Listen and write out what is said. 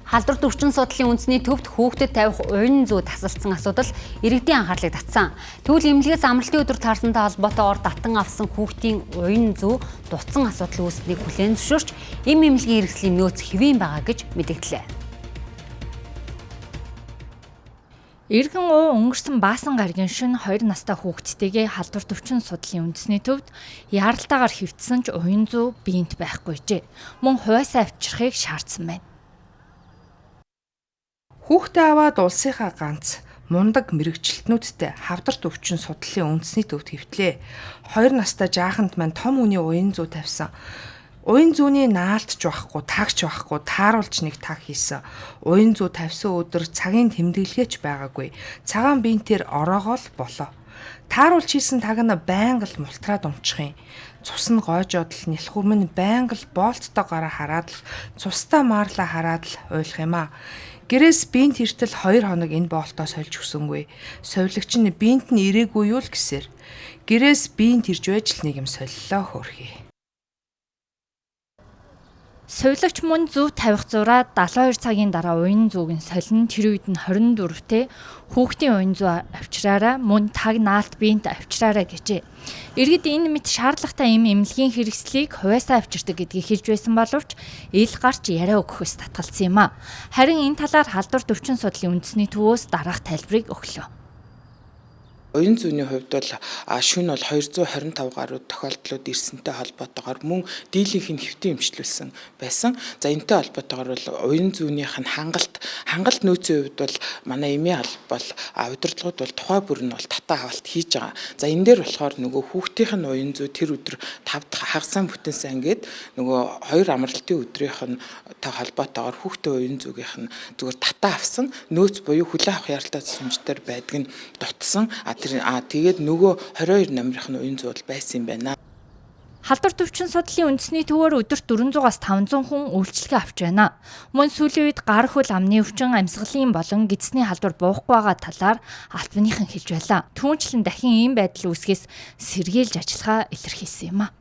Халдвар төвчин судлалын үндэсний төвд хүүхдэд тавих уян зүү тасалдсан асуудал иргэдийн анхаарлыг татсан. Тэгвэл эмнэлгээс амралтын өдөр таарсантай холбоотойгоор татан авсан хүүхдийн уян зүү дутсан асуудал үүснийг хүлээн зөвшөөрч эм эмнэлгийн хэрэгслийн нөөц хэвийн байгаа гэж мэдэгдлээ. Иргэн уу өнгөрсөн Баасан гаригийн шөнө 2 настай хүүхдтэйгээ халдвар төвчин судлалын үндэсний төвд яаралтайгаар хэвтсэн ч уян зүү биеинт байхгүйжээ. Мөн хуваасаа авчрахыг шаардсан байна. Хүүхдээ аваад улсынхаа ганц мундаг мэрэгчлэтнүүдтэй хавдарт өвчин судлалын үндэсний төвд хэвтлээ. 2 настай жааханд маань том үний уян зүү тавьсан. Уян зүүний наалтч байхгүй, тагч байхгүй, тааруулж нэг таг хийсэн. Уян зүү тавьсан өдөр цагийн тэмдэглэгээч байгаагүй. Цагаан биенээр ороогоо л болоо. Тааруулж хийсэн таг нь байнга л мултраад унчих юм. Цус нь гойжоод л нэлхүрм нь байнга л болттойгоор хараад л цустаа маарлаа хараад л ойлгох юм аа. Гэрээс биент хэртэл 2 хоног энэ боолтоо сольж өгсөнгүй. Совилагч нь биент нь ирээгүй юу л гэсээр. Гэрээс биент ирж байж л нэг юм солилоо хөөрхий. Совилагч мөн зүү тавих зураа 72 цагийн дараа уян зүүг нь солино. Тэр үед нь 24-т хүүхдийн уян зүү авчраараа мөн таг наалт биеинт авчраараа гэжээ. Иргэд энэ мэт шаардлагатай эм эмнэлгийн хэрэгслийг хуваасаа авчирдаг гэдгийг хэлж байсан боловч ил гарч яриа өгөхөөс татгалцсан юм а. Харин энэ талаар халдвар төвчин судлалын үндэсний төвөөс дараах тайлбарыг өглөө. Уян зүүний хувьд бол шөнө бол 225 гаруй тохиолдлууд ирсэнтэй холбоотойгоор мөн дийлийнх нь хэвтэн эмчлүүлсэн байсан. За энэтэй холбоотойгоор бол уян зүүнийх нь хангалт нөөцийн хувьд бол манай эмийн алба бол удирдлагууд бол тухай бүр нь бол татаа хавалт хийж байгаа. За энэ дээр болохоор нөгөө хүүхдийнх нь уян зүү тэр өдөр 5 дахь хагасаа бүтэнсэн ингээд нөгөө 2 амралтын өдрийнх нь та холбоотойгоор хүүхдийн уян зүүгийнх нь зүгээр татаа авсан нөөц буюу хүлээн авах яралтай тусламжтайр байдаг нь дутсан. Тэгээд нөгөө 22 номерын нь уян зүү байсан юм байна. Халдвар төвчин судлалын үндэсний төвөөр өдөрт 400-аас 500 хүн үйлчилгээ авч байна. Мөн сүүлийн үед гар хөл амны өвчин, амьсгалын болон гидсний халдвар буухгүй байгаа талаар албаныхан хэлж байлаа. Түүнчлэн дахин ийм байдал үүсгээс сэргийлж ажиллахаа илэрхийлсэн юм а.